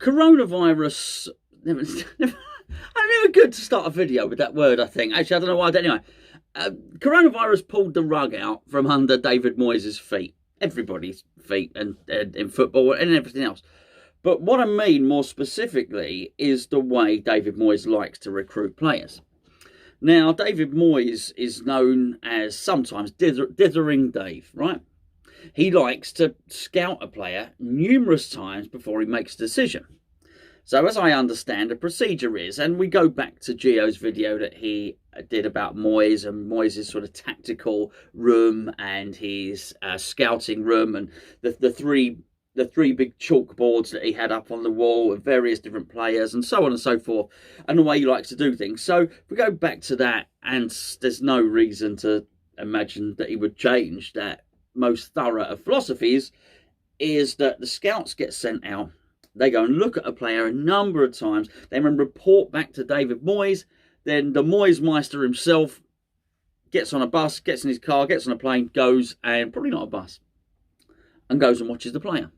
coronavirus. I'm never good to start a video with that word, I think. Actually, I don't know why. Anyway, coronavirus pulled the rug out from under David Moyes' feet. Everybody's feet, and in football and everything else. But what I mean more specifically is the way David Moyes likes to recruit players. Now, David Moyes is known as sometimes Dithering Dave, right? He likes to scout a player numerous times before he makes a decision. So as I understand, the procedure is, and we go back to Gio's video that he did about Moyes and Moyes' sort of tactical room and his scouting room and the three big chalkboards that he had up on the wall with various different players and so on and so forth, and the way he likes to do things. So if we go back to that, and there's no reason to imagine that he would change that most thorough of philosophies, is that the scouts get sent out. They go and look at a player a number of times. They then report back to David Moyes. Then the Moyes Meister himself gets on a bus, gets in his car, gets on a plane, goes, and probably not a bus, and goes and watches the player.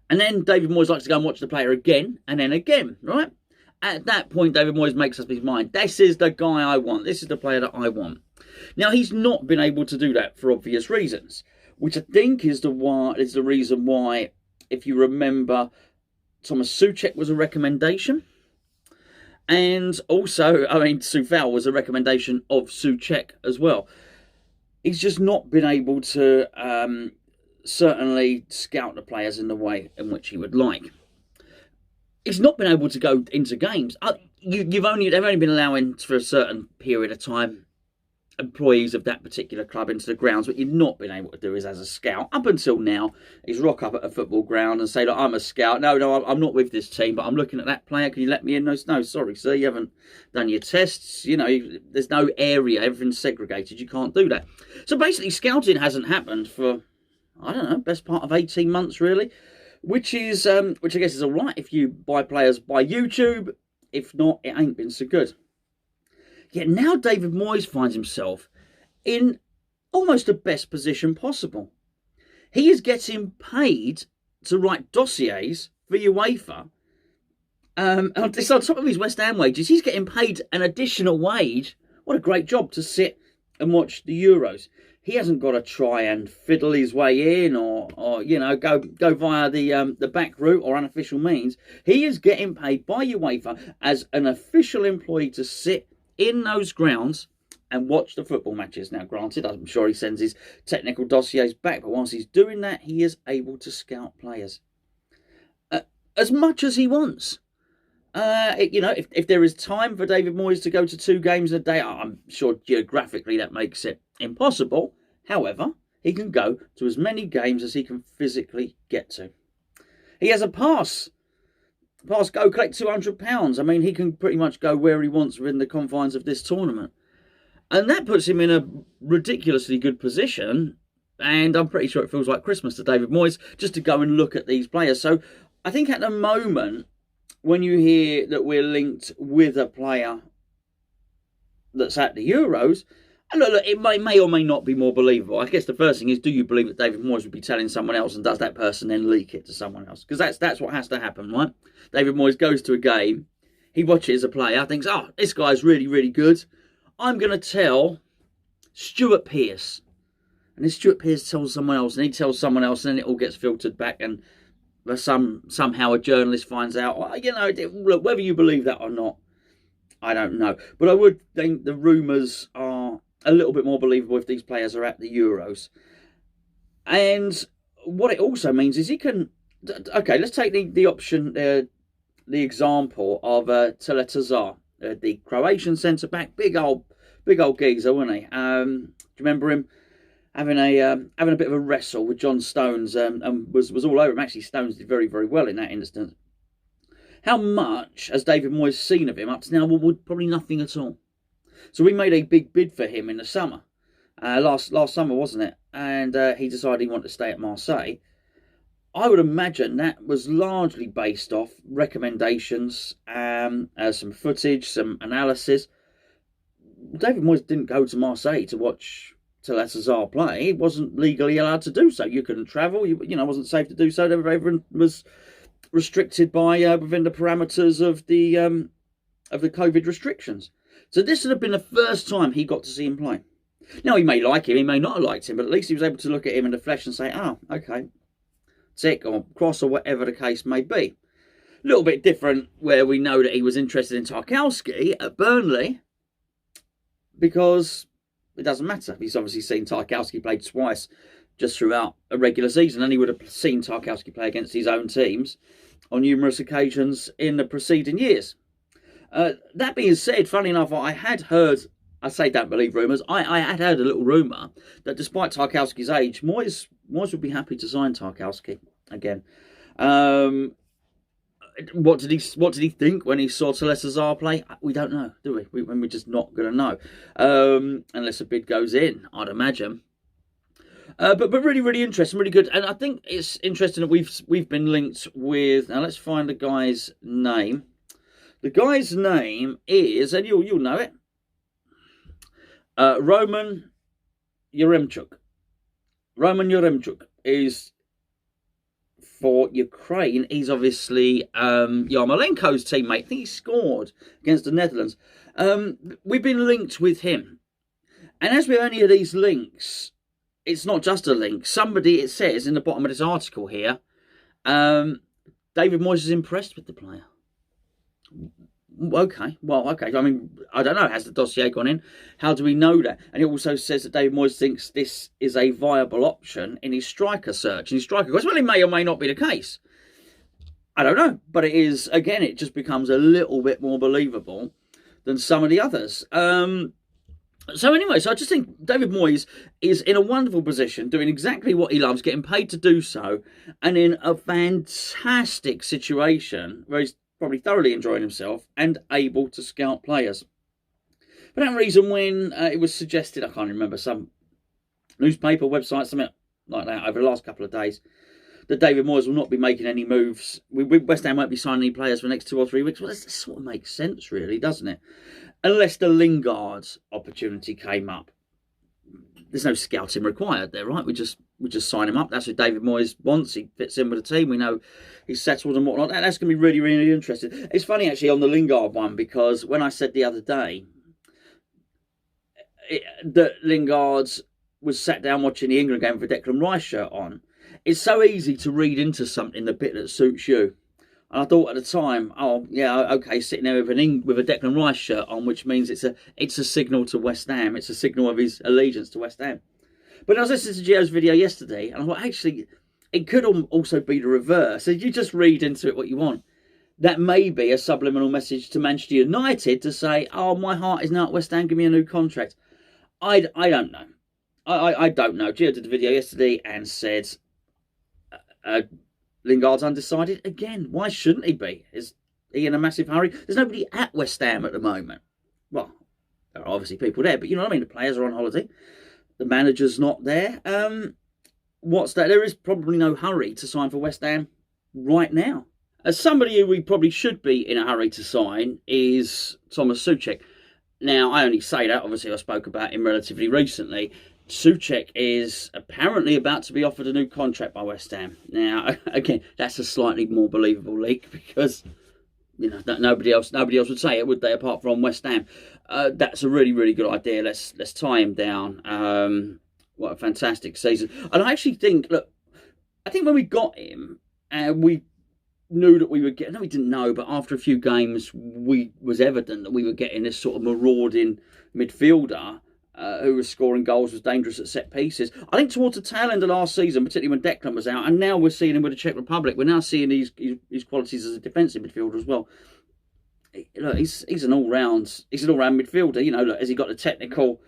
And then David Moyes likes to go and watch the player again, and then again, right? At that point, David Moyes makes up his mind. This is the guy I want. This is the player that I want. Now, he's not been able to do that for obvious reasons, which I think is the reason why, if you remember, Thomas Soucek was a recommendation. And also, Soufal was a recommendation of Soucek as well. He's just not been able to certainly scout the players in the way in which he would like. He's not been able to go into games. They've only been allowing for a certain period of time employees of that particular club into the grounds. What you've not been able to do is, as a scout, up until now, is rock up at a football ground and say, look, I'm a scout. No, I'm not with this team, but I'm looking at that player. Can you let me in? No, sorry, sir, you haven't done your tests. You know, there's no area. Everything's segregated. You can't do that. So basically, scouting hasn't happened for, I don't know, best part of 18 months, really, which I guess is all right if you buy players by YouTube. If not, it ain't been so good. Yet now David Moyes finds himself in almost the best position possible. He is getting paid to write dossiers for UEFA. It's on top of his West Ham wages. He's getting paid an additional wage. What a great job to sit and watch the Euros. He hasn't got to try and fiddle his way in or go via the back route or unofficial means. He is getting paid by UEFA as an official employee to sit in those grounds and watch the football matches. Now, granted, I'm sure he sends his technical dossiers back, but whilst he's doing that, he is able to scout players as much as he wants. If there is time for David Moyes to go to 2 games a day, I'm sure geographically that makes it impossible. However, he can go to as many games as he can physically get to. He has a pass, go collect £200. He can pretty much go where he wants within the confines of this tournament. And that puts him in a ridiculously good position. And I'm pretty sure it feels like Christmas to David Moyes just to go and look at these players. So I think at the moment, when you hear that we're linked with a player that's at the Euros, and look, it may or may not be more believable. I guess the first thing is, do you believe that David Moyes would be telling someone else, and does that person then leak it to someone else? Because that's what has to happen, right? David Moyes goes to a game, he watches a player, thinks, oh, this guy's really, really good. I'm going to tell Stuart Pearce. And then Stuart Pearce tells someone else, and he tells someone else, and then it all gets filtered back, and somehow a journalist finds out. Look, whether you believe that or not, I don't know. But I would think the rumours are a little bit more believable if these players are at the Euros. And what it also means is he can... Okay, let's take the option, the example of Teletazar, the Croatian centre-back, big old geezer, wasn't he? Do you remember him having a bit of a wrestle with John Stones and was all over him? Actually, Stones did very, very well in that instance. How much has David Moyes seen of him up to now? Well, probably nothing at all. So we made a big bid for him in the summer. Last summer, wasn't it? And he decided he wanted to stay at Marseille. I would imagine that was largely based off recommendations, some footage, some analysis. David Moyes didn't go to Marseille to watch Teletazar play. He wasn't legally allowed to do so. You couldn't travel. It wasn't safe to do so. Everyone was restricted by within the parameters of the COVID restrictions. So this would have been the first time he got to see him play. Now, he may like him, he may not have liked him, but at least he was able to look at him in the flesh and say, oh, okay, tick or cross or whatever the case may be. A little bit different where we know that he was interested in Tarkowski at Burnley, because it doesn't matter. He's obviously seen Tarkowski play twice just throughout a regular season, and he would have seen Tarkowski play against his own teams on numerous occasions in the preceding years. That being said, funny enough, I had heard, I say don't believe rumours, I had heard a little rumour that despite Tarkowski's age, Moyes would be happy to sign Tarkowski again. What did he think when he saw Salazar play? We don't know, do we? We're just not going to know, unless a bid goes in, I'd imagine. But really, really interesting, really good. And I think it's interesting that we've been linked with. Now let's find the guy's name. The guy's name is, and you'll know it, Roman Yaremchuk. Roman Yaremchuk is for Ukraine. He's obviously Yarmolenko's teammate. I think he scored against the Netherlands. We've been linked with him. And as with any of these links, it's not just a link. Somebody, it says in the bottom of this article here, David Moyes is impressed with the player. Okay, well, okay. I mean, I don't know. Has the dossier gone in? How do we know that? And it also says that David Moyes thinks this is a viable option in his striker search. In his striker course, well, it may or may not be the case. I don't know. But it is, again, it just becomes a little bit more believable than some of the others. So anyway, so I just think David Moyes is in a wonderful position, doing exactly what he loves, getting paid to do so, and in a fantastic situation where he's probably thoroughly enjoying himself and able to scout players. For that reason, when it was suggested, I can't remember, some newspaper, website, something like that, over the last couple of days, that David Moyes will not be making any moves. West Ham won't be signing any players for the next 2 or 3 weeks. Well, that sort of makes sense, really, doesn't it? Unless the Lingard opportunity came up. There's no scouting required there, right? We just sign him up. That's what David Moyes wants. He fits in with the team. We know he's settled and whatnot. That's going to be really, really interesting. It's funny, actually, on the Lingard one, because when I said the other day that Lingard was sat down watching the England game with a Declan Rice shirt on, it's so easy to read into something the bit that suits you. And I thought at the time, oh yeah, okay, sitting there with a Declan Rice shirt on, which means it's a signal to West Ham. It's a signal of his allegiance to West Ham. But I was listening to Gio's video yesterday, and I thought actually it could also be the reverse. So you just read into it what you want. That may be a subliminal message to Manchester United to say, oh, my heart is now at West Ham, give me a new contract. I don't know. I don't know. Gio did the video yesterday and said Lingard's undecided. Again, why shouldn't he be? Is he in a massive hurry? There's nobody at West Ham at the moment. Well, there are obviously people there, but you know what I mean? The players are on holiday. The manager's not there. What's that? There is probably no hurry to sign for West Ham right now. As somebody who we probably should be in a hurry to sign is Thomas Soucek. Now, I only say that, obviously I spoke about him relatively recently. Soucek is apparently about to be offered a new contract by West Ham. Now, again, that's a slightly more believable leak because, you know, nobody else would say it, would they, apart from West Ham? That's a really, really good idea. Let's tie him down. What a fantastic season. And I actually think, look, I think when we got him, we knew that we would get, no, we didn't know, but after a few games, was evident that we were getting this sort of marauding midfielder who was scoring goals, was dangerous at set pieces. I think towards the tail end of last season, particularly when Declan was out, and now we're seeing him with the Czech Republic, we're now seeing his qualities as a defensive midfielder as well. Look, he's an all-round midfielder. You know, look, has he got the technical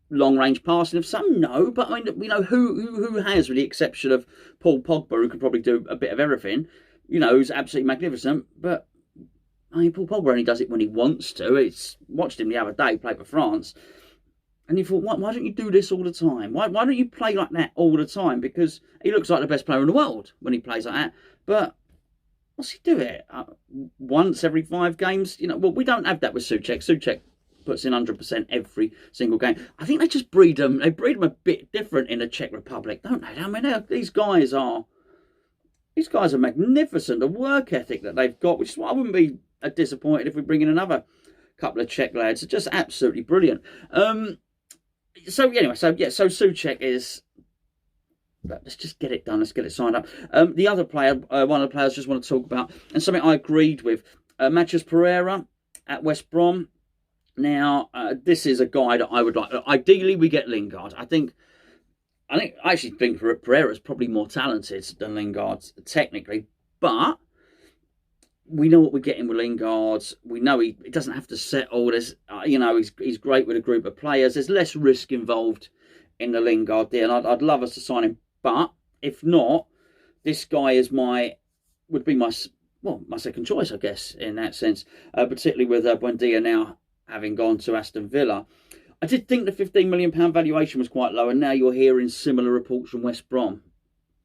long-range passing of some? No, but I mean, we know who has, with the exception of Paul Pogba, who could probably do a bit of everything. You know, who's absolutely magnificent. But I mean, Paul Pogba only does it when he wants to. Watched him the other day play for France, and you thought, why don't you do this all the time? Why don't you play like that all the time? Because he looks like the best player in the world when he plays like that. But what's he do it once every 5 games? You know, well, we don't have that with Soucek. Soucek puts in 100% every single game. I think they just breed them. They breed them a bit different in the Czech Republic, don't they? I mean, these guys are These guys are magnificent. The work ethic that they've got, which is why I wouldn't be disappointed if we bring in another couple of Czech lads. Are just absolutely brilliant. So Soucek is. Let's just get it done. Let's get it signed up. The other player, one of the players, I just want to talk about, and something I agreed with, Matheus Pereira at West Brom. Now, this is a guy that I would like. Ideally, we get Lingard. I actually think Pereira is probably more talented than Lingard technically, but we know what we're getting with Lingard. We know he doesn't have to settle. He's great with a group of players. There's less risk involved in the Lingard deal, and I'd love us to sign him. But if not, this guy would be my second choice, I guess, in that sense. Particularly with Buendia now having gone to Aston Villa. I did think the £15 million valuation was quite low, and now you're hearing similar reports from West Brom.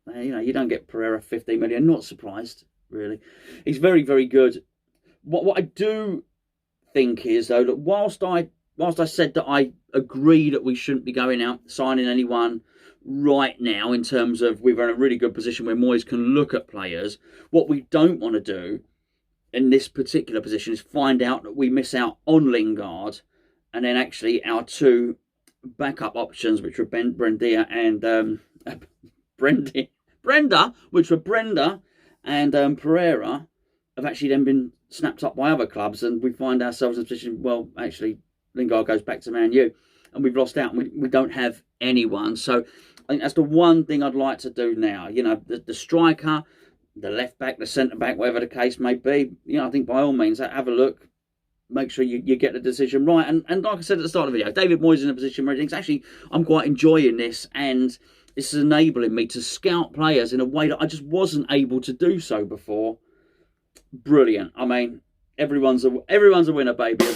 You don't get Pereira 15 million. Not surprised, really. He's very, very good. What I do think is, though, that whilst I said that I agree that we shouldn't be going out signing anyone right now, in terms of we're in a really good position where Moyes can look at players, what we don't want to do in this particular position is find out that we miss out on Lingard, and then actually our two backup options, which were Buendia and Brenda and Pereira, have actually then been snapped up by other clubs, and we find ourselves in a position, well, actually, Lingard goes back to Man U, and we've lost out, and we don't have anyone. So I think that's the one thing I'd like to do now. The striker, the left back, the centre back, whatever the case may be. I think by all means, have a look. Make sure you get the decision right. And like I said at the start of the video, David Moyes is in a position where he thinks, actually, I'm quite enjoying this, and this is enabling me to scout players in a way that I just wasn't able to do so before. Brilliant. I mean, everyone's a winner, baby.